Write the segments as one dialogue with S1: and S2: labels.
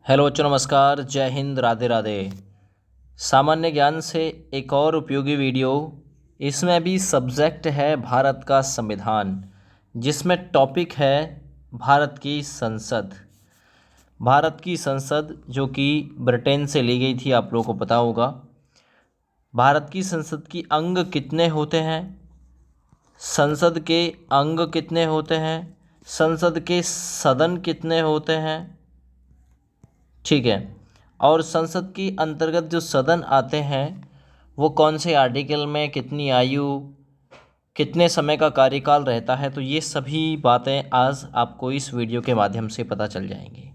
S1: Hello बच्चों, नमस्कार, जय हिंद, राधे राधे। सामान्य ज्ञान से एक और उपयोगी वीडियो। इसमें भी सब्जेक्ट है भारत का संविधान, जिसमें टॉपिक है भारत की संसद। भारत की संसद जो कि ब्रिटेन से ली गई थी, आप लोगों को पता होगा। भारत की संसद की अंग कितने होते हैं, संसद के अंग कितने होते हैं, संसद के सदन कितने होते हैं, ठीक है। और संसद के अंतर्गत जो सदन आते हैं वो कौन से आर्टिकल में, कितनी आयु, कितने समय का कार्यकाल रहता है, तो ये सभी बातें आज आपको इस वीडियो के माध्यम से पता चल जाएंगी।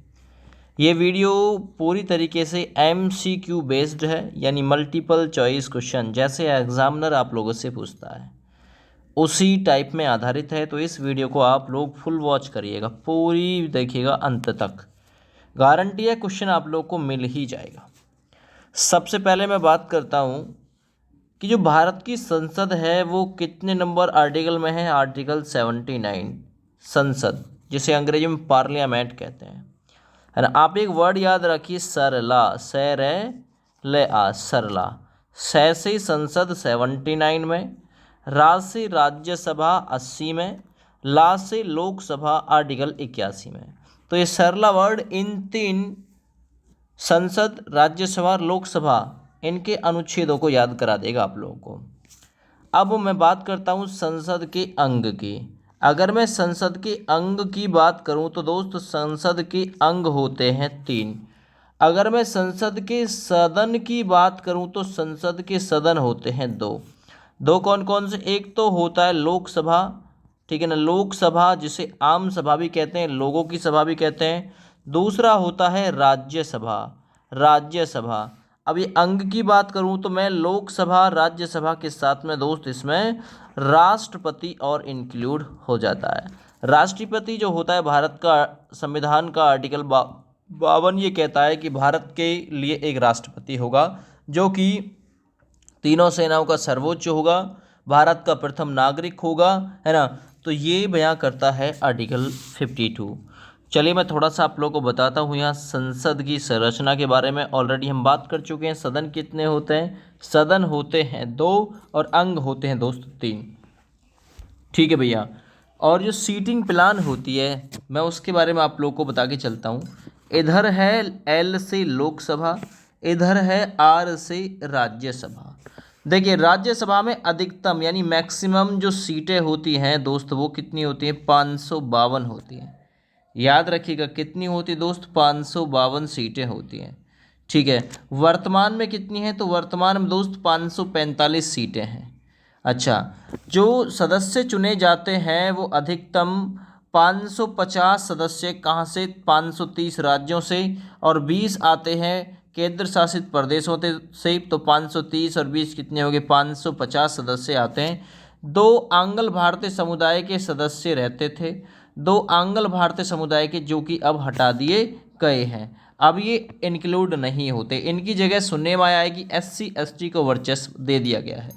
S1: ये वीडियो पूरी तरीके से MCQ बेस्ड है, यानी मल्टीपल चॉइस क्वेश्चन, जैसे एग्जामिनर आप लोगों से पूछता है उसी टाइप में आधारित है। तो इस वीडियो को आप लोग फुल वॉच करिएगा, पूरी देखिएगा अंत तक। गारंटी है क्वेश्चन आप लोग को मिल ही जाएगा। सबसे पहले मैं बात करता हूँ कि जो भारत की संसद है वो कितने नंबर आर्टिकल में है। आर्टिकल 79, संसद, जिसे अंग्रेजी में पार्लियामेंट कहते हैं, है ना। आप एक वर्ड याद रखिए, सरला, सैर ले आ, सरला। सै से संसद 79 में, राज से राज्यसभा 80 में, ला से लोकसभा आर्टिकल 81 में। तो ये सरला वर्ड इन तीन, संसद, राज्यसभा, लोकसभा, इनके अनुच्छेदों को याद करा देगा आप लोगों को। अब मैं बात करता हूँ संसद के अंग की। अगर मैं संसद के अंग की बात करूँ तो दोस्त, संसद के अंग होते हैं 3। अगर मैं संसद के सदन की बात करूँ तो संसद के सदन होते हैं 2। दो कौन कौन से? एक तो होता है लोकसभा, ठीक है ना, लोकसभा जिसे आम सभा भी कहते हैं, लोगों की सभा भी कहते हैं। दूसरा होता है राज्यसभा, राज्यसभा। अब ये अंग की बात करूं तो मैं लोकसभा, राज्यसभा के साथ में दोस्त इसमें राष्ट्रपति और इंक्लूड हो जाता है। राष्ट्रपति जो होता है, भारत का संविधान का आर्टिकल 52 ये कहता है कि भारत के लिए एक राष्ट्रपति होगा जो कि तीनों सेनाओं का सर्वोच्च होगा, भारत का प्रथम नागरिक होगा, है ना। तो ये बयां करता है आर्टिकल 52। चलिए मैं थोड़ा सा आप लोगों को बताता हूँ यहाँ संसद की संरचना के बारे में। ऑलरेडी हम बात कर चुके हैं। सदन कितने होते हैं? सदन होते हैं 2 और अंग होते हैं दोस्त 3, ठीक है भैया। और जो सीटिंग प्लान होती है, मैं उसके बारे में आप लोगों को बता के चलता हूँ। इधर है L से लोकसभा, इधर है R से राज्यसभा। देखिए राज्यसभा में अधिकतम यानी मैक्सिमम जो सीटें होती हैं दोस्त, वो कितनी होती हैं? 552 होती हैं। याद रखिएगा कितनी होती है दोस्त? 552 सीटें होती हैं, ठीक है। वर्तमान में कितनी है? तो वर्तमान में दोस्त 545 सीटें हैं। अच्छा, जो सदस्य चुने जाते हैं वो अधिकतम 550 सदस्य कहाँ से? 530 राज्यों से, और 20 आते हैं केंद्र शासित प्रदेशों से। तो 530 और 20 कितने हो गए? 550 सदस्य आते हैं। 2 आंग्ल भारतीय समुदाय के सदस्य रहते थे, 2 आंग्ल भारतीय समुदाय के, जो कि अब हटा दिए गए हैं। अब ये इंक्लूड नहीं होते, इनकी जगह सुनने में आया है कि SC ST को वर्चस्व दे दिया गया है।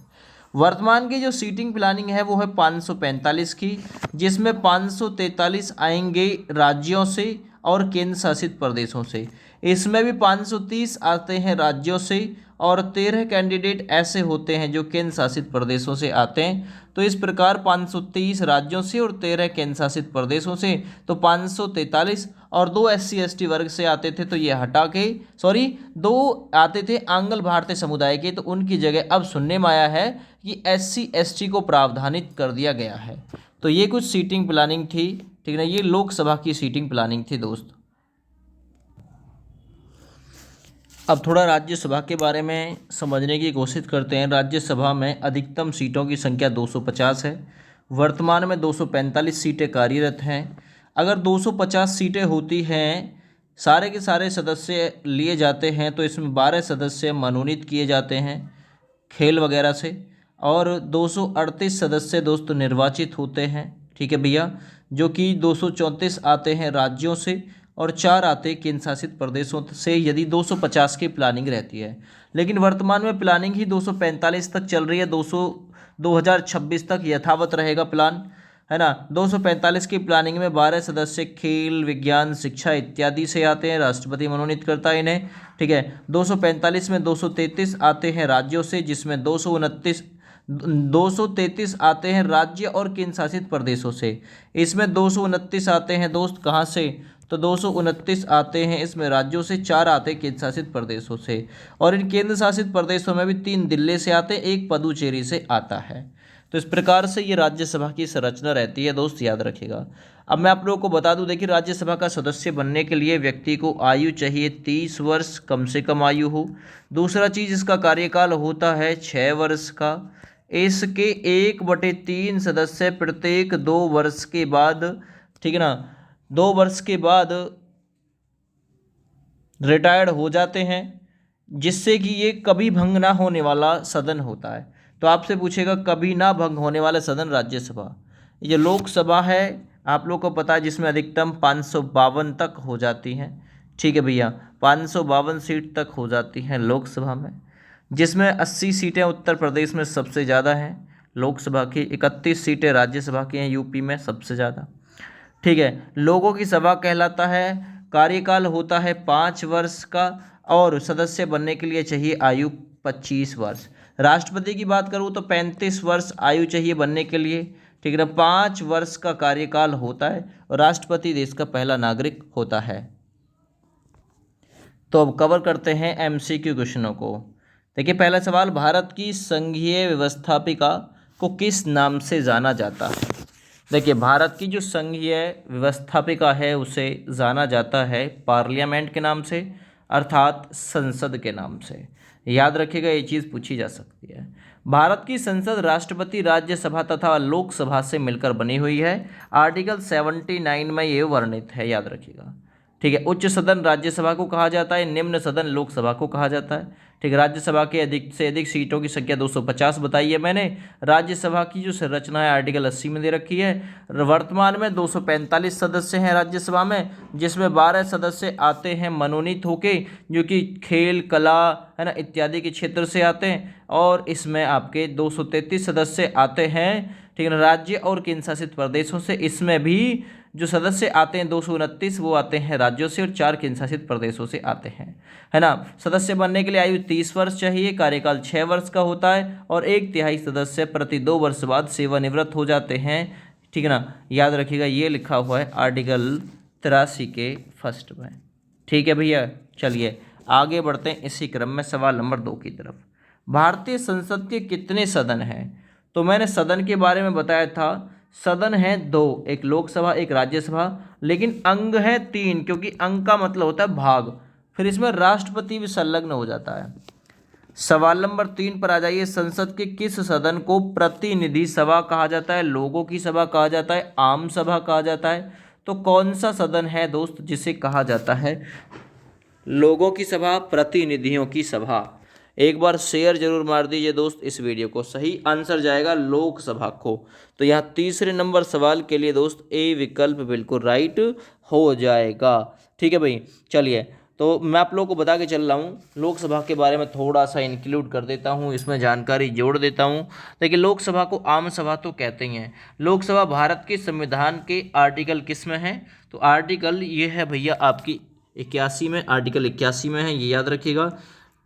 S1: वर्तमान की जो सीटिंग प्लानिंग है वो है 545 की, जिसमें 543 आएंगे राज्यों से और केंद्र शासित प्रदेशों से। इसमें भी 530 आते हैं राज्यों से, और 13 कैंडिडेट ऐसे होते हैं जो केंद्र शासित प्रदेशों से आते हैं। तो इस प्रकार 530 राज्यों से और 13 केंद्र शासित प्रदेशों से, तो 543, और 2 SC ST वर्ग से आते थे, तो ये हटा के, सॉरी, 2 आते थे आंग्ल भारतीय समुदाय के, तो उनकी जगह अब सुनने में आया है कि SC ST को प्रावधानित कर दिया गया है। तो ये कुछ सीटिंग प्लानिंग थी, ठीक है ना। ये लोकसभा की सीटिंग प्लानिंग थी दोस्त। अब थोड़ा राज्यसभा के बारे में समझने की कोशिश करते हैं। राज्यसभा में अधिकतम सीटों की संख्या 250 है। वर्तमान में 245 सीटें कार्यरत हैं। अगर 250 सीटें होती हैं, सारे के सारे सदस्य लिए जाते हैं, तो इसमें 12 सदस्य मनोनीत किए जाते हैं खेल वगैरह से, और 238 सदस्य दोस्त निर्वाचित होते हैं, ठीक है भैया, जो कि 234 आते हैं राज्यों से और 4 आते हैं केंद्र शासित प्रदेशों से, यदि 250 की प्लानिंग रहती है। लेकिन वर्तमान में प्लानिंग ही 245 तक चल रही है, 2026 तक यथावत रहेगा प्लान, है ना। 245 की प्लानिंग में 12 सदस्य खेल, विज्ञान, शिक्षा इत्यादि से आते हैं, राष्ट्रपति मनोनीत करता है इन्हें, ठीक है। 245 में 233 आते हैं राज्यों से, जिसमें 233 आते हैं राज्य और केंद्र शासित प्रदेशों से। इसमें 229 आते हैं दोस्त कहाँ से, तो 229 आते हैं इसमें राज्यों से, 4 आते हैं केंद्र शासित प्रदेशों से। और इन केंद्र शासित प्रदेशों में भी 3 दिल्ली से आते हैं, 1 पुदुचेरी से आता है। तो इस प्रकार से ये राज्यसभा की संरचना रहती है दोस्त, याद रखिएगा। अब मैं आप लोगों को बता दूं, देखिए राज्यसभा का सदस्य बनने के लिए व्यक्ति को आयु चाहिए 30 वर्ष कम से कम आयु हो। दूसरा चीज़, इसका कार्यकाल होता है 6 वर्ष का। इसके 1/3 सदस्य प्रत्येक 2 वर्ष के बाद, ठीक है ना, 2 वर्ष के बाद रिटायर्ड हो जाते हैं, जिससे कि ये कभी भंग ना होने वाला सदन होता है। तो आपसे पूछेगा कभी ना भंग होने वाला सदन राज्यसभा। ये लोकसभा है, आप लोग को पता है, जिसमें अधिकतम 552 तक हो जाती हैं, ठीक है भैया, 552 सीट तक हो जाती हैं लोकसभा में, जिसमें 80 सीटें उत्तर प्रदेश में सबसे ज़्यादा हैं लोकसभा की, 31 सीटें राज्यसभा की हैं यूपी में सबसे ज़्यादा, ठीक है। लोगों की सभा कहलाता है। कार्यकाल होता है 5 वर्ष का, और सदस्य बनने के लिए चाहिए आयु 25 वर्ष। राष्ट्रपति की बात करूँ तो 35 वर्ष आयु चाहिए बनने के लिए, ठीक है ना। 5 वर्ष का कार्यकाल होता है और राष्ट्रपति देश का पहला नागरिक होता है। तो अब कवर करते हैं एमसीक्यू क्वेश्चनों को। देखिए पहला सवाल, भारत की संघीय व्यवस्थापिका को किस नाम से जाना जाता है। देखिए भारत की जो संघीय व्यवस्थापिका है उसे जाना जाता है पार्लियामेंट के नाम से, अर्थात संसद के नाम से। याद रखिएगा, ये चीज़ पूछी जा सकती है। भारत की संसद राष्ट्रपति, राज्यसभा तथा लोकसभा से मिलकर बनी हुई है। आर्टिकल 79 में ये वर्णित है, याद रखिएगा, ठीक है। उच्च सदन राज्यसभा को कहा जाता है, निम्न सदन लोकसभा को कहा जाता है, ठीक है। राज्यसभा के अधिक से अधिक सीटों की संख्या 250 बताई है मैंने। राज्यसभा की जो संरचना है आर्टिकल 80 में दे रखी है। वर्तमान में 245 सदस्य हैं राज्यसभा में, जिसमें 12 सदस्य आते हैं मनोनीत होके, जो कि खेल, कला, है ना, इत्यादि के क्षेत्र से आते हैं। और इसमें आपके 233 सदस्य आते हैं, ठीक है, राज्य और केंद्र शासित प्रदेशों से। इसमें भी जो सदस्य आते हैं 229 वो आते हैं राज्यों से, और 4 केंद्र शासित प्रदेशों से आते हैं, है ना। सदस्य बनने के लिए आयु 30 वर्ष चाहिए, कार्यकाल 6 वर्ष का होता है, और 1/3 सदस्य प्रति 2 वर्ष बाद सेवानिवृत्त हो जाते हैं, ठीक है ना। याद रखिएगा, ये लिखा हुआ है आर्टिकल 83 के फर्स्ट में, ठीक है भैया। चलिए आगे बढ़ते हैं इसी क्रम में सवाल नंबर 2 की तरफ। भारतीय संसद के कितने सदन हैं। तो मैंने सदन के बारे में बताया था, सदन है 2, एक लोकसभा एक राज्यसभा, लेकिन अंग है 3, क्योंकि अंग का मतलब होता है भाग, फिर इसमें राष्ट्रपति भी संलग्न हो जाता है। सवाल नंबर 3 पर आ जाइए। संसद के किस सदन को प्रतिनिधि सभा कहा जाता है, लोगों की सभा कहा जाता है, आम सभा कहा जाता है। तो कौन सा सदन है दोस्त जिसे कहा जाता है लोगों की सभा, प्रतिनिधियों की सभा। एक बार शेयर जरूर मार दीजिए दोस्त इस वीडियो को। सही आंसर जाएगा लोकसभा को। तो यहाँ तीसरे नंबर सवाल के लिए दोस्त ए विकल्प बिल्कुल राइट हो जाएगा, ठीक है भाई। चलिए तो मैं आप लोगों को बता के चल रहा हूँ, लोकसभा के बारे में थोड़ा सा इंक्लूड कर देता हूँ, इसमें जानकारी जोड़ देता हूँ। देखिए लोकसभा को आम सभा तो कहते ही हैं। लोकसभा भारत के संविधान के आर्टिकल किस में है, तो आर्टिकल ये है भैया आपकी 81 में, आर्टिकल 81 में है, ये याद रखिएगा।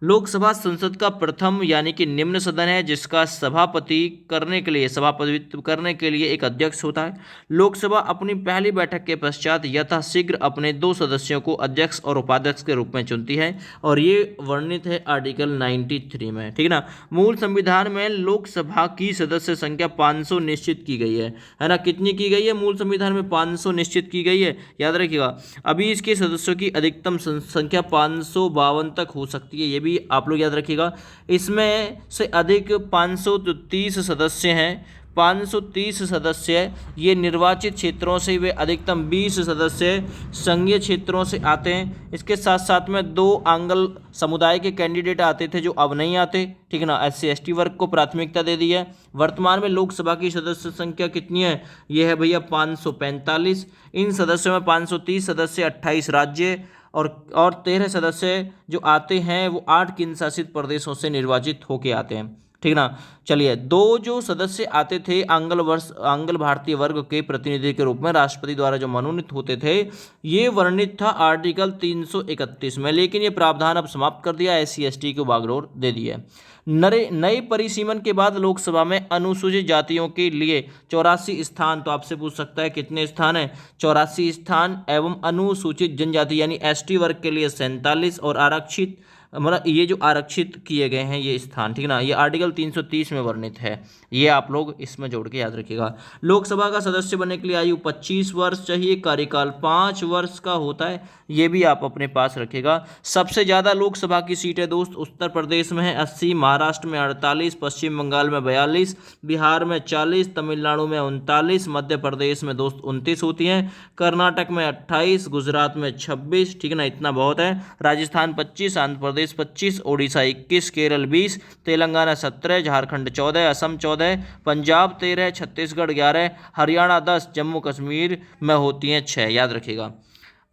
S1: लोकसभा संसद का प्रथम यानी कि निम्न सदन है, जिसका सभापति करने के लिए, सभापतित्व करने के लिए एक अध्यक्ष होता है। लोकसभा अपनी पहली बैठक के पश्चात यथाशीघ्र अपने 2 सदस्यों को अध्यक्ष और उपाध्यक्ष के रूप में चुनती है, और ये वर्णित है आर्टिकल 93 में, ठीक है ना। मूल संविधान में लोकसभा की सदस्य संख्या 500 निश्चित की गई है ना। कितनी की गई है, मूल संविधान में 500 निश्चित की गई है, याद रखिएगा। अभी इसके सदस्यों की अधिकतम संख्या 552 तक हो सकती है, ये भी आप लोग याद रखिएगा। इसमें से अधिक 530 सदस्य हैं, 530 सदस्य ये निर्वाचित क्षेत्रों से, वे अधिकतम 20 सदस्य संघीय क्षेत्रों से आते हैं। इसके साथ साथ में 2 आंगल समुदाय के कैंडिडेट आते थे जो अब नहीं आते, ठीक है ना। SC/ST वर्ग को प्राथमिकता दे दी है। वर्तमान में लोकसभा की सदस्य संख्या कितनी है, ये है भैया 545। इन सदस्यों में 530 सदस्य 28 राज्य और 13 सदस्य जो आते हैं वो 8 केंद्र शासित प्रदेशों से निर्वाचित होके आते हैं, ठीक ना। चलिए, दो जो सदस्य आते थे आंग्ल भारतीय वर्ग के प्रतिनिधि के रूप में राष्ट्रपति द्वारा जो मनोनीत होते थे, ये वर्णित था आर्टिकल 331 में, लेकिन ये प्रावधान अब समाप्त कर दिया, SC ST को बागडोर दे दिया। नए परिसीमन के बाद लोकसभा में अनुसूचित जातियों के लिए 84 स्थान, तो आपसे पूछ सकता है कितने स्थान है, 84 स्थान, एवं अनुसूचित जनजाति यानी ST वर्ग के लिए 47, और आरक्षित मतलब ये जो आरक्षित किए गए हैं ये स्थान, ठीक ना, ये आर्टिकल 330 में वर्णित है। ये आप लोग इसमें जोड़ के याद रखिएगा। लोकसभा का सदस्य बनने के लिए आयु 25 वर्ष चाहिए, कार्यकाल 5 वर्ष का होता है, ये भी आप अपने पास रखिएगा। सबसे ज़्यादा लोकसभा की सीटें दोस्त उत्तर प्रदेश में है 80, महाराष्ट्र में 48, पश्चिम बंगाल में 42, बिहार में 40, तमिलनाडु में 39, मध्य प्रदेश में दोस्त 29 होती हैं, कर्नाटक में 28, गुजरात में 26, ठीक है ना, इतना बहुत है। राजस्थान 25, आंध्र प्रदेश 25, ओडिशा 21, केरल 20, तेलंगाना 17, झारखंड 14, असम 14, पंजाब 13, छत्तीसगढ़ 11, हरियाणा 10, जम्मू कश्मीर में होती हैं 6, याद रखिएगा।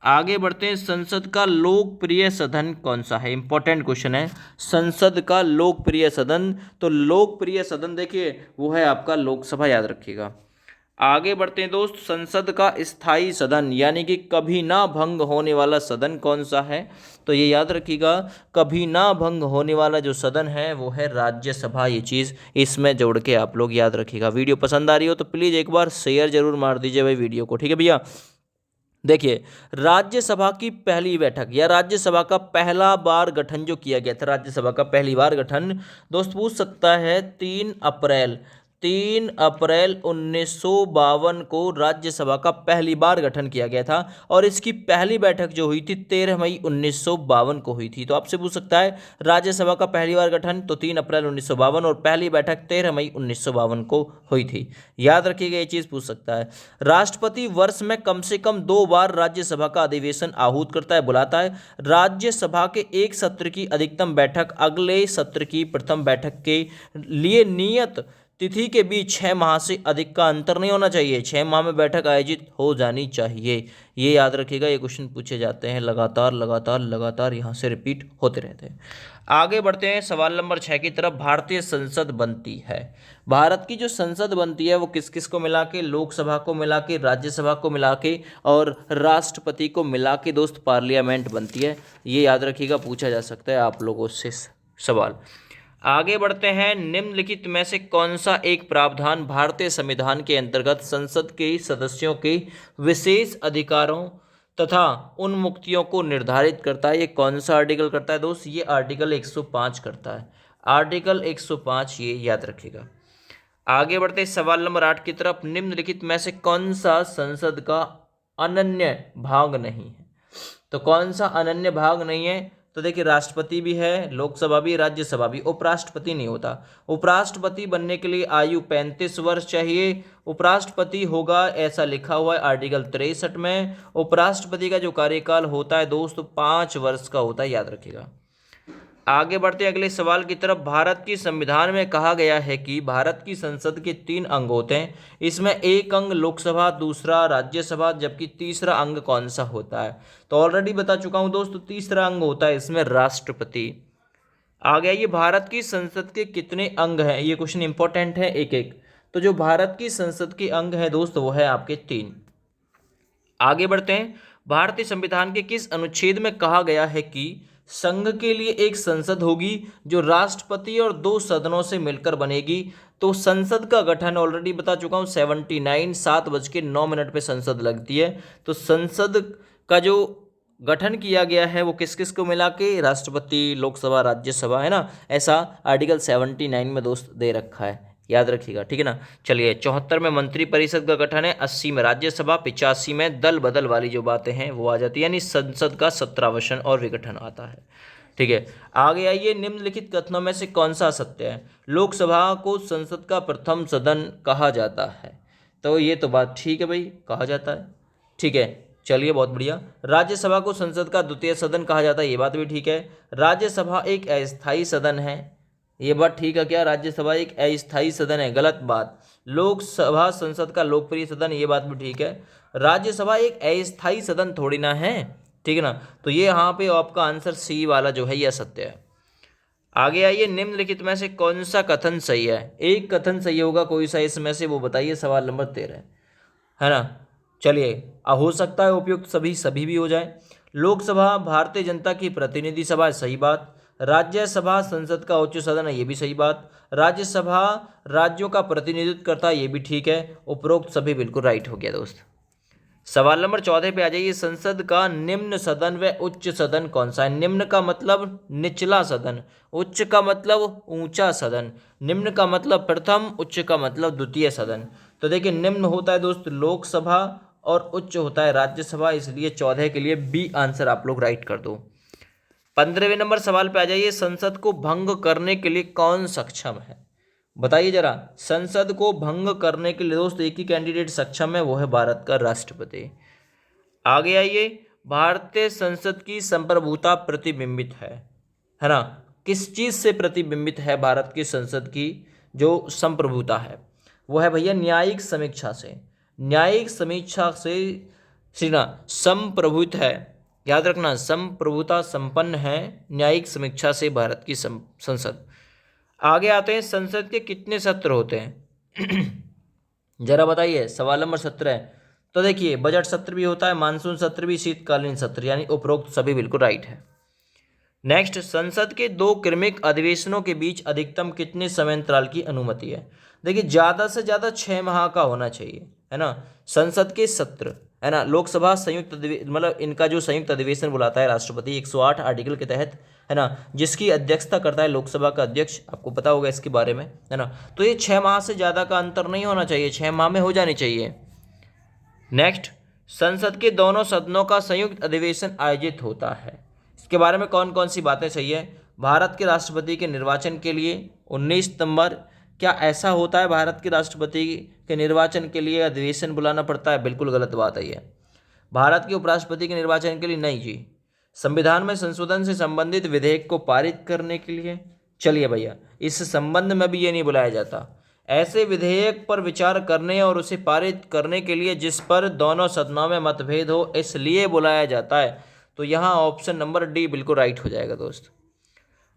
S1: आगे बढ़ते हैं, संसद का लोकप्रिय सदन कौन सा है, इंपॉर्टेंट क्वेश्चन है। संसद का लोकप्रिय सदन, तो लोकप्रिय सदन देखिए वो है आपका लोकसभा, याद रखिएगा। आगे बढ़ते हैं दोस्त, संसद का स्थायी सदन यानी कि कभी ना भंग होने वाला सदन कौन सा है, तो ये याद रखिएगा, कभी ना भंग होने वाला जो सदन है वो है राज्यसभा। ये चीज़ इसमें जोड़ के आप लोग याद रखिएगा। वीडियो पसंद आ रही हो तो प्लीज़ एक बार शेयर जरूर मार दीजिए भाई वीडियो को, ठीक है भैया। देखिए, राज्यसभा की पहली बैठक या राज्यसभा का पहला बार गठन जो किया गया था, राज्यसभा का पहली बार गठन दोस्त पूछ सकता है 3 अप्रैल 1952 को राज्यसभा का पहली बार गठन किया गया था, और इसकी पहली बैठक जो हुई थी 13 मई 1952 को हुई थी। तो आपसे पूछ सकता है राज्यसभा का पहली बार गठन तो 3 अप्रैल 1952 और पहली बैठक 13 मई 1952 को हुई थी, याद रखिएगा, ये चीज़ पूछ सकता है। राष्ट्रपति वर्ष में कम से कम 2 बार राज्यसभा का अधिवेशन आहूत करता है, बुलाता है। राज्यसभा के एक सत्र की अधिकतम बैठक अगले सत्र की प्रथम बैठक के लिए नियत तिथि के बीच 6 माह से अधिक का अंतर नहीं होना चाहिए, 6 माह में बैठक आयोजित हो जानी चाहिए, ये याद रखिएगा। ये क्वेश्चन पूछे जाते हैं लगातार लगातार लगातार, यहाँ से रिपीट होते रहते हैं। आगे बढ़ते हैं सवाल नंबर 6 की तरफ। भारतीय संसद बनती है, भारत की जो संसद बनती है वो किस किस को मिला के, लोकसभा को मिला के, राज्यसभा को मिला के और राष्ट्रपति को मिला के दोस्त पार्लियामेंट बनती है, ये याद रखिएगा, पूछा जा सकता है आप लोगों से सवाल। आगे बढ़ते हैं, निम्नलिखित में से कौन सा एक प्रावधान भारतीय संविधान के अंतर्गत संसद के सदस्यों के विशेष अधिकारों तथा उन मुक्तियों को निर्धारित करता है, ये कौन सा आर्टिकल करता है दोस्त, ये आर्टिकल 105 करता है, आर्टिकल 105, ये याद रखिएगा। आगे बढ़ते हैं सवाल नंबर 8 की तरफ। निम्नलिखित में से कौन सा संसद का अनन्य भाग नहीं है, तो कौन सा अनन्य भाग नहीं है, तो देखिए राष्ट्रपति भी है, लोकसभा भी, राज्यसभा भी, उपराष्ट्रपति नहीं होता। उपराष्ट्रपति बनने के लिए आयु 35 वर्ष चाहिए, उपराष्ट्रपति होगा ऐसा लिखा हुआ है आर्टिकल 63 में। उपराष्ट्रपति का जो कार्यकाल होता है दोस्तों 5 वर्ष का होता है, याद रखिएगा। आगे बढ़ते अगले सवाल की तरफ। भारत की संविधान में कहा गया है कि भारत की संसद के 3 अंग होते हैं, इसमें एक अंग लोकसभा, दूसरा राज्यसभा, जबकि तीसरा अंग कौन सा होता है, तो ऑलरेडी बता चुका हूं दोस्तों, तीसरा अंग होता है इसमें राष्ट्रपति। आ गया, ये भारत की संसद के कितने अंग हैं, ये क्वेश्चन इंपॉर्टेंट है एक एक। तो जो भारत की संसद के अंग है दोस्तों वो है आपके 3। आगे बढ़ते हैं, भारतीय संविधान के किस अनुच्छेद में कहा गया है कि संघ के लिए एक संसद होगी जो राष्ट्रपति और 2 सदनों से मिलकर बनेगी, तो संसद का गठन ऑलरेडी बता चुका हूँ 79, 7:09 पे संसद लगती है, तो संसद का जो गठन किया गया है वो किस किस को मिला के, राष्ट्रपति, लोकसभा, राज्यसभा, है ना, ऐसा आर्टिकल 79 में दोस्त दे रखा है, याद रखिएगा, ठीक है ना। चलिए, 74 में मंत्रिपरिषद का गठन है, 80 में राज्यसभा, 85 में दल बदल वाली जो बातें हैं वो आ जाती है, यानी संसद का 17वां और विघटन आता है, ठीक है। आगे आइए, निम्नलिखित कथनों में से कौन सा सत्य है, लोकसभा को संसद का प्रथम सदन कहा जाता है, तो ये तो बात ठीक है भाई, कहा जाता है, ठीक है। चलिए, बहुत बढ़िया। राज्यसभा को संसद का द्वितीय सदन कहा जाता है, ये बात भी ठीक है। राज्यसभा एक अस्थायी सदन है, ये बात ठीक है क्या, राज्यसभा एक अस्थायी सदन है, गलत बात। लोकसभा संसद का लोकप्रिय सदन, ये बात भी ठीक है। राज्यसभा एक अस्थायी सदन थोड़ी ना है, ठीक है ना, तो ये यहाँ पे आपका आंसर सी वाला जो है ये सत्य है। आगे आइए, निम्नलिखित में से कौन सा कथन सही है? एक कथन सही होगा कोई सा इसमें से, वो बताइए। सवाल नंबर 13 है ना। चलिए, हो सकता है उपयुक्त सभी भी हो जाए। लोकसभा भारतीय जनता की प्रतिनिधि सभा है, सही बात। राज्यसभा संसद का उच्च सदन है, ये भी सही बात। राज्यसभा राज्यों का प्रतिनिधित्व करता है, ये भी ठीक है। उपरोक्त सभी बिल्कुल राइट हो गया दोस्त। सवाल नंबर 14 पे आ जाइए। संसद का निम्न सदन व उच्च सदन कौन सा है? निम्न का मतलब निचला सदन, उच्च का मतलब ऊंचा सदन। निम्न का मतलब प्रथम, उच्च का मतलब द्वितीय सदन। तो देखिए, निम्न होता है दोस्त लोकसभा और उच्च होता है राज्यसभा, इसलिए 14 के लिए बी आंसर आप लोग राइट कर दो। 15वें नंबर सवाल पे आ जाइए। संसद को भंग करने के लिए कौन सक्षम है? बताइए जरा। संसद को भंग करने के लिए दोस्त एक ही कैंडिडेट सक्षम है, वो है भारत का राष्ट्रपति। आगे आइए। भारतीय संसद की संप्रभुता प्रतिबिंबित है ना? किस चीज से प्रतिबिंबित है भारत की संसद की जो संप्रभुता है? वो है भैया न्यायिक समीक्षा से। न्यायिक समीक्षा से सीना संप्रभुत है, याद रखना, संप्रभुता संपन्न है न्यायिक समीक्षा से भारत की संसद। आगे आते हैं, संसद के कितने सत्र होते हैं? जरा बताइए। सवाल नंबर 17। तो देखिए, बजट सत्र भी होता है, मानसून सत्र भी, शीतकालीन सत्र, यानी उपरोक्त सभी बिल्कुल राइट है। नेक्स्ट, संसद के दो क्रमिक अधिवेशनों के बीच अधिकतम कितने समयांतराल की अनुमति है? देखिए, ज़्यादा से ज़्यादा 6 माह का होना चाहिए, है ना। संसद के सत्र, है ना, लोकसभा संयुक्त मतलब इनका जो संयुक्त अधिवेशन बुलाता है राष्ट्रपति 108 आर्टिकल के तहत, है ना, जिसकी अध्यक्षता करता है लोकसभा का अध्यक्ष, आपको पता होगा इसके बारे में, है ना। तो ये 6 माह से ज़्यादा का अंतर नहीं होना चाहिए, 6 माह में हो जानी चाहिए। नेक्स्ट, संसद के दोनों सदनों का संयुक्त अधिवेशन आयोजित होता है, इसके बारे में कौन कौन सी बातें सही है? भारत के राष्ट्रपति के निर्वाचन के लिए 19 सितंबर। क्या ऐसा होता है भारत के राष्ट्रपति के निर्वाचन के लिए अधिवेशन बुलाना पड़ता है? बिल्कुल गलत बात है ये। भारत के उपराष्ट्रपति के निर्वाचन के लिए नहीं जी। संविधान में संशोधन से संबंधित विधेयक को पारित करने के लिए, चलिए भैया, इस संबंध में भी ये नहीं बुलाया जाता। ऐसे विधेयक पर विचार करने और उसे पारित करने के लिए जिस पर दोनों सदनों में मतभेद हो, इसलिए बुलाया जाता है। तो यहाँ ऑप्शन नंबर डी बिल्कुल राइट हो जाएगा दोस्त।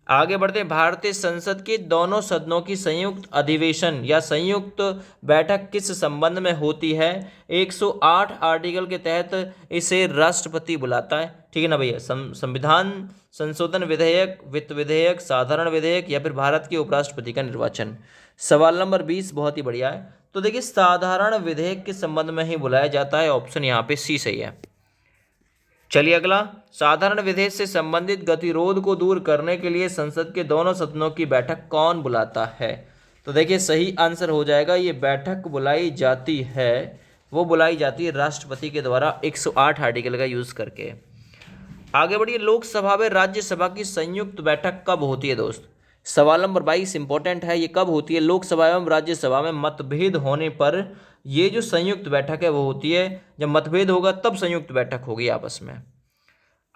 S1: आगे बढ़ते हैं। भारतीय संसद के दोनों सदनों की संयुक्त अधिवेशन या संयुक्त बैठक किस संबंध में होती है? 108 आर्टिकल के तहत इसे राष्ट्रपति बुलाता है, ठीक है ना भैया। संविधान संशोधन विधेयक, वित्त विधेयक, साधारण विधेयक, या फिर भारत के उपराष्ट्रपति का निर्वाचन। सवाल नंबर 20 बहुत ही बढ़िया है। तो देखिए, साधारण विधेयक के संबंध में ही बुलाया जाता है, ऑप्शन यहाँ पे सी सही है। चलिए अगला, साधारण विधेयक से संबंधित गतिरोध को दूर करने के लिए संसद के दोनों सदनों की बैठक कौन बुलाता है? तो देखिए, सही आंसर हो जाएगा, ये बैठक बुलाई जाती है, वो बुलाई जाती है राष्ट्रपति के द्वारा 108 आर्टिकल का यूज करके। आगे बढ़िए। लोकसभा व राज्यसभा की संयुक्त बैठक कब होती है दोस्त? सवाल नंबर 22 इंपॉर्टेंट है, ये कब होती है? लोकसभा एवं राज्यसभा में मतभेद होने पर ये जो संयुक्त बैठक है वो होती है, जब मतभेद होगा तब संयुक्त बैठक होगी आपस में।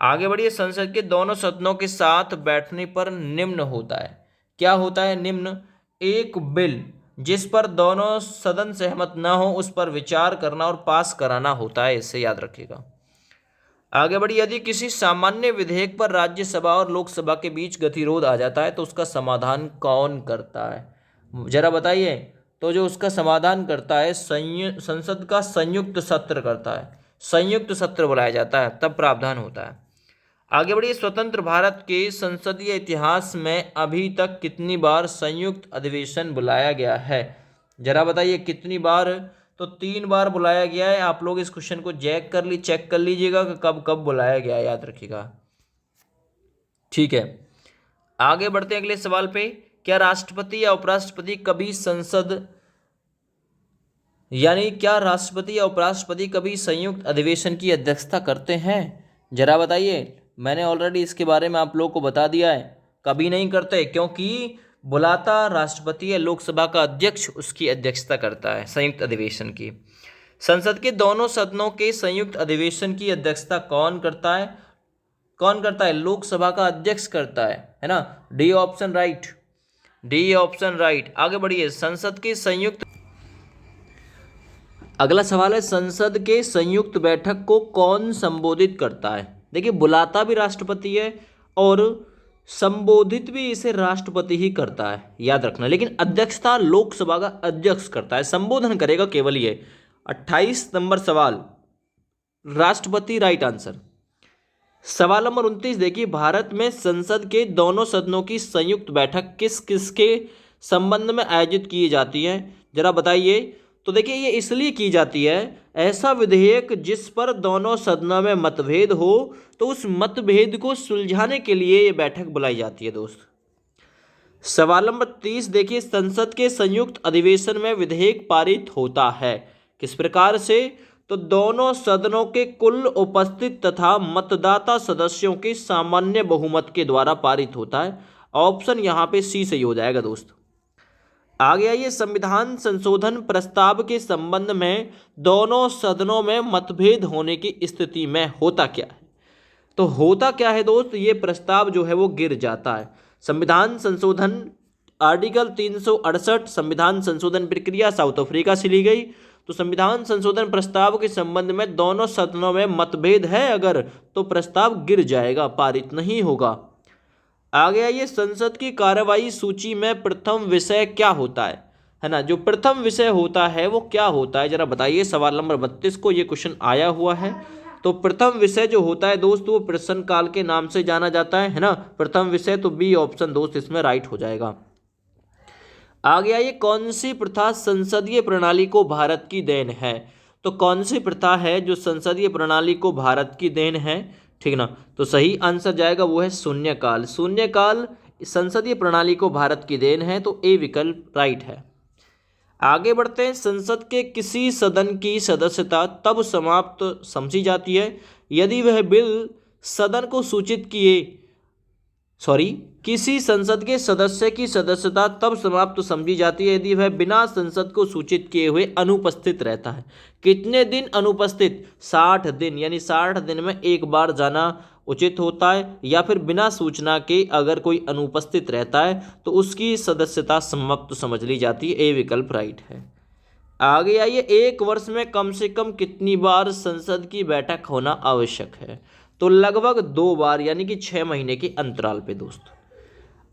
S1: आगे बढ़िए। संसद के दोनों सदनों के साथ बैठने पर निम्न होता है, क्या होता है निम्न? एक बिल जिस पर दोनों सदन सहमत न हो उस पर विचार करना और पास कराना होता है, इसे याद रखिएगा। आगे बढ़िए। यदि किसी सामान्य विधेयक पर राज्यसभा और लोकसभा के बीच गतिरोध आ जाता है तो उसका समाधान कौन करता है? जरा बताइए। तो जो उसका समाधान करता है संसद का संयुक्त सत्र करता है, संयुक्त सत्र बुलाया जाता है, तब प्रावधान होता है। आगे बढ़िए। स्वतंत्र भारत के संसदीय इतिहास में अभी तक कितनी बार संयुक्त अधिवेशन बुलाया गया है? जरा बताइए कितनी बार? तो 3 बार बुलाया गया है। आप लोग इस क्वेश्चन को चेक कर लीजिएगा कि कब कब बुलाया गया है, याद रखिएगा, ठीक है। आगे बढ़ते हैं अगले सवाल पे। क्या राष्ट्रपति या उपराष्ट्रपति कभी संयुक्त अधिवेशन की अध्यक्षता करते हैं? जरा बताइए। मैंने ऑलरेडी इसके बारे में आप लोग को बता दिया है, कभी नहीं करते, क्योंकि बुलाता राष्ट्रपति है, लोकसभा का अध्यक्ष उसकी अध्यक्षता करता है संयुक्त अधिवेशन की। संसद के दोनों सदनों के संयुक्त अधिवेशन की अध्यक्षता कौन करता है? कौन करता है? लोकसभा का अध्यक्ष करता है ना। D option right, D option right. आगे बढ़िए। संसद के संयुक्त, अगला सवाल है, संसद के संयुक्त बैठक को कौन संबोधित करता है? देखिए, बुलाता भी राष्ट्रपति है और संबोधित भी इसे राष्ट्रपति ही करता है, याद रखना, लेकिन अध्यक्षता लोकसभा का अध्यक्ष करता है, संबोधन करेगा केवल ये। 28 नंबर सवाल, राष्ट्रपति राइट आंसर। सवाल नंबर 29 देखिए, भारत में संसद के दोनों सदनों की संयुक्त बैठक किस किस के संबंध में आयोजित की जाती है, जरा बताइए। तो देखिए ये इसलिए की जाती है, ऐसा विधेयक जिस पर दोनों सदनों में मतभेद हो तो उस मतभेद को सुलझाने के लिए ये बैठक बुलाई जाती है दोस्त। सवाल नंबर 30 देखिए, संसद के संयुक्त अधिवेशन में विधेयक पारित होता है किस प्रकार से, तो दोनों सदनों के कुल उपस्थित तथा मतदाता सदस्यों के सामान्य बहुमत के द्वारा पारित होता है। ऑप्शन यहाँ पे सी सही हो जाएगा दोस्त। आगे आइए, संविधान संशोधन प्रस्ताव के संबंध में दोनों सदनों में मतभेद होने की स्थिति में होता क्या है, तो होता क्या है दोस्त, ये प्रस्ताव जो है वो गिर जाता है। संविधान संशोधन आर्टिकल 368 संविधान संशोधन प्रक्रिया साउथ अफ्रीका से ली गई। तो संविधान संशोधन प्रस्ताव के संबंध में दोनों सदनों में मतभेद है अगर, तो प्रस्ताव गिर जाएगा, पारित नहीं होगा। आगे आइए, संसद की कार्यवाही सूची में प्रथम विषय क्या होता है ना, जो प्रथम विषय होता है वो क्या होता है, जरा बताइए। सवाल नंबर 32 को ये क्वेश्चन आया हुआ है। तो प्रथम विषय जो होता है दोस्त वो प्रश्न काल के नाम से जाना जाता है ना, प्रथम विषय। तो बी ऑप्शन दोस्त इसमें राइट हो जाएगा। आगे आइए, कौन सी प्रथा संसदीय प्रणाली को भारत की देन है, तो कौन सी प्रथा है जो संसदीय प्रणाली को भारत की देन है, ठीक ना। तो सही आंसर जाएगा वो है शून्यकाल। शून्यकाल संसदीय प्रणाली को भारत की देन है, तो ए विकल्प राइट है। आगे बढ़ते हैं, संसद के किसी सदन की सदस्यता तब समाप्त समझी जाती है यदि वह बिल सदन को सूचित किसी संसद के सदस्य की सदस्यता तब समाप्त समझी जाती है यदि वह बिना संसद को सूचित किए हुए अनुपस्थित रहता है। कितने दिन अनुपस्थित, 60 दिन, यानी 60 दिन में एक बार जाना उचित होता है, या फिर बिना सूचना के अगर कोई अनुपस्थित रहता है तो उसकी सदस्यता समाप्त समझ ली जाती है, ए विकल्प राइट है। आगे आइए, एक वर्ष में कम से कम कितनी बार संसद की बैठक होना आवश्यक है, तो लगभग 2 बार, यानी कि 6 महीने के अंतराल पे दोस्त।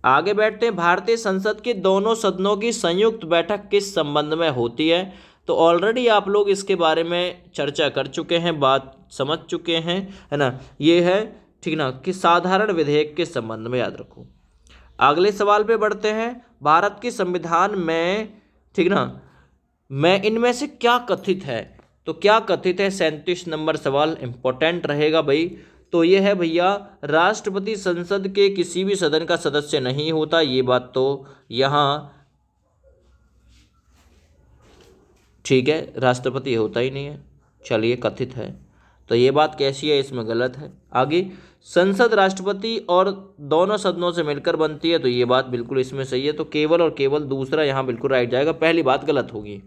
S1: आगे बैठते हैं, भारतीय संसद के दोनों सदनों की संयुक्त बैठक किस संबंध में होती है, तो ऑलरेडी आप लोग इसके बारे में चर्चा कर चुके हैं, बात समझ चुके हैं, है ना। ये है, ठीक ना, कि साधारण विधेयक के संबंध में, याद रखो। अगले सवाल पे बढ़ते हैं, भारत के संविधान में, ठीक ना, में इनमें से क्या कथित है, तो क्या कथित है, 37 नंबर सवाल इंपॉर्टेंट रहेगा भाई। तो ये है भैया, राष्ट्रपति संसद के किसी भी सदन का सदस्य नहीं होता, ये बात तो यहाँ ठीक है, राष्ट्रपति होता ही नहीं है, चलिए कथित है, तो ये बात कैसी है, इसमें गलत है। आगे, संसद राष्ट्रपति और दोनों सदनों से मिलकर बनती है, तो ये बात बिल्कुल इसमें सही है, तो केवल और केवल दूसरा यहाँ बिल्कुल राइट जाएगा, पहली बात गलत होगी।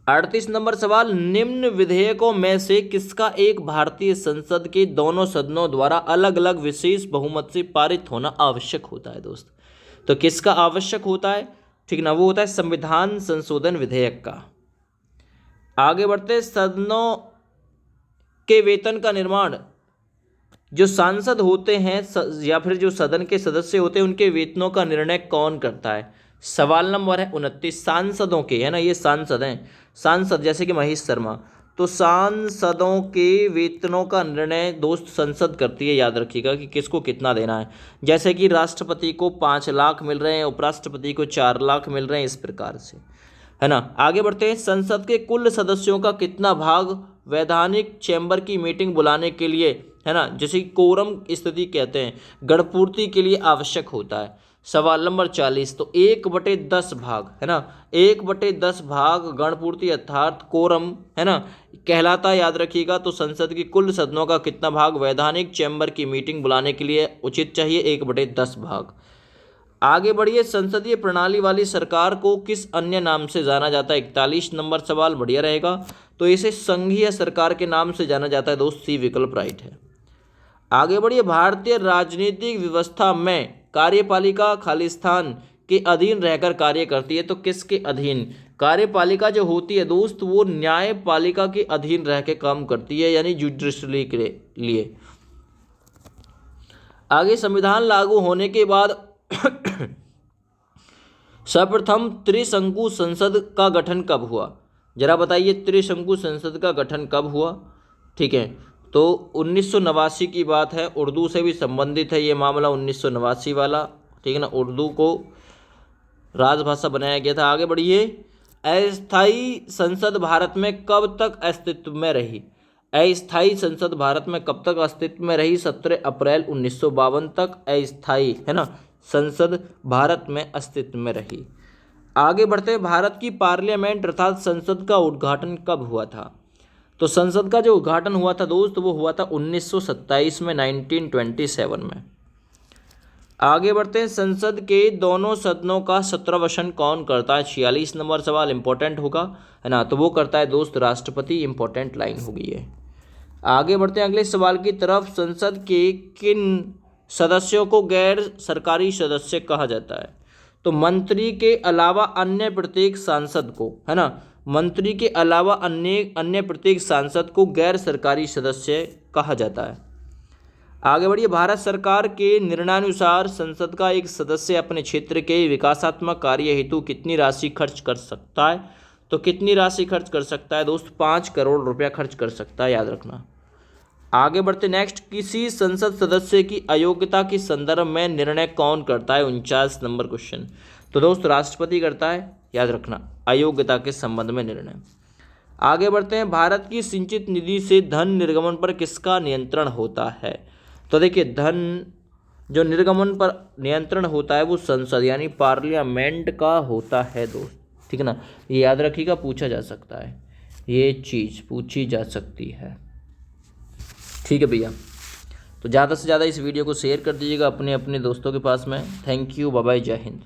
S1: 38 नंबर सवाल, निम्न विधेयकों में से किसका एक भारतीय संसद के दोनों सदनों द्वारा अलग अलग विशेष बहुमत से पारित होना आवश्यक होता है दोस्त, तो किसका आवश्यक होता है, ठीक ना, वो होता है संविधान संशोधन विधेयक का। आगे बढ़ते, सदनों के वेतन का निर्माण जो सांसद होते हैं या फिर जो सदन के सदस्य होते हैं उनके वेतनों का निर्णय कौन करता है। सवाल नंबर है 29, सांसदों के, है ना, ये सांसद हैं, सांसद जैसे कि महेश शर्मा, तो सांसदों के वेतनों का निर्णय दोस्त संसद करती है, याद रखिएगा कि किसको कितना देना है। जैसे कि राष्ट्रपति को 5 लाख मिल रहे हैं, उपराष्ट्रपति को 4 लाख मिल रहे हैं, इस प्रकार से, है ना। आगे बढ़ते हैं, संसद के कुल सदस्यों का कितना भाग वैधानिक चैम्बर की मीटिंग बुलाने के लिए, है ना, जैसे कोरम स्थिति कहते हैं, गणपूर्ति के लिए आवश्यक होता है। सवाल नंबर 40, तो 1/10 भाग, है ना, 1/10 भाग गणपूर्ति अर्थात कोरम, है ना, कहलाता है, याद रखिएगा। तो संसद की कुल सदनों का कितना भाग वैधानिक चैम्बर की मीटिंग बुलाने के लिए उचित चाहिए, 1/10 भाग। आगे बढ़िए, संसदीय प्रणाली वाली सरकार को किस अन्य नाम से जाना जाता है, 41 नंबर सवाल बढ़िया रहेगा, तो इसे संघीय सरकार के नाम से जाना जाता है दोस्त, सी विकल्प राइट है। आगे बढ़िए, भारतीय राजनीतिक व्यवस्था में कार्यपालिका खालिस्तान के अधीन रहकर कार्य करती है, तो किसके अधीन, कार्यपालिका जो होती है दोस्त वो न्यायपालिका के अधीन रह के काम करती है, यानी जुडिशरी के लिए। आगे संविधान लागू होने के बाद सर्वप्रथम त्रिशंकु संसद का गठन कब हुआ? जरा बताइए, त्रिशंकु संसद का गठन कब हुआ? ठीक है, तो 1989 की बात है। उर्दू से भी संबंधित है ये मामला, 1989 वाला। ठीक है ना, उर्दू को राजभाषा बनाया गया था। आगे बढ़िए। अस्थायी संसद भारत में कब तक अस्तित्व में रही? अस्थायी संसद भारत में कब तक अस्तित्व में रही? 17 अप्रैल 1952 तक अस्थायी, है ना, संसद भारत में अस्तित्व में रही। आगे बढ़ते हैं। भारत की पार्लियामेंट अर्थात संसद का उद्घाटन कब हुआ था? तो संसद का जो उद्घाटन हुआ था दोस्त, वो हुआ था 1927 में, 1927 में। आगे बढ़ते हैं। संसद के दोनों सदनों का सत्रवशन कौन करता है? 46 नंबर सवाल इंपॉर्टेंट होगा, है ना, तो वो करता है दोस्त राष्ट्रपति। इंपॉर्टेंट लाइन होगी ये। आगे बढ़ते हैं अगले सवाल की तरफ। संसद के किन सदस्यों को गैर सरकारी सदस्य कहा जाता है? तो मंत्री के अलावा अन्य प्रत्येक सांसद को, है ना, मंत्री के अलावा अन्य प्रत्येक सांसद को गैर सरकारी सदस्य कहा जाता है। आगे बढ़िए। भारत सरकार के निर्णयानुसार संसद का एक सदस्य अपने क्षेत्र के विकासात्मक कार्य हेतु कितनी राशि खर्च कर सकता है? तो कितनी राशि खर्च कर सकता है दोस्त? 5 करोड़ रुपया खर्च कर सकता है, याद रखना। आगे बढ़ते नेक्स्ट। किसी संसद सदस्य की अयोग्यता के संदर्भ में निर्णय कौन करता है? 49 नंबर क्वेश्चन। तो दोस्त राष्ट्रपति करता है, याद रखना, अयोग्यता के संबंध में निर्णय। आगे बढ़ते हैं। भारत की सिंचित निधि से धन निर्गमन पर किसका नियंत्रण होता है? तो देखिए, धन जो निर्गमन पर नियंत्रण होता है वो संसद यानी पार्लियामेंट का होता है दोस्त। ठीक है ना, ये याद रखिएगा, पूछा जा सकता है, ये चीज़ पूछी जा सकती है। ठीक है भैया, तो ज़्यादा से ज़्यादा इस वीडियो को शेयर कर दीजिएगा अपने अपने दोस्तों के पास में। थैंक यू, बाय बाय, जय हिंद।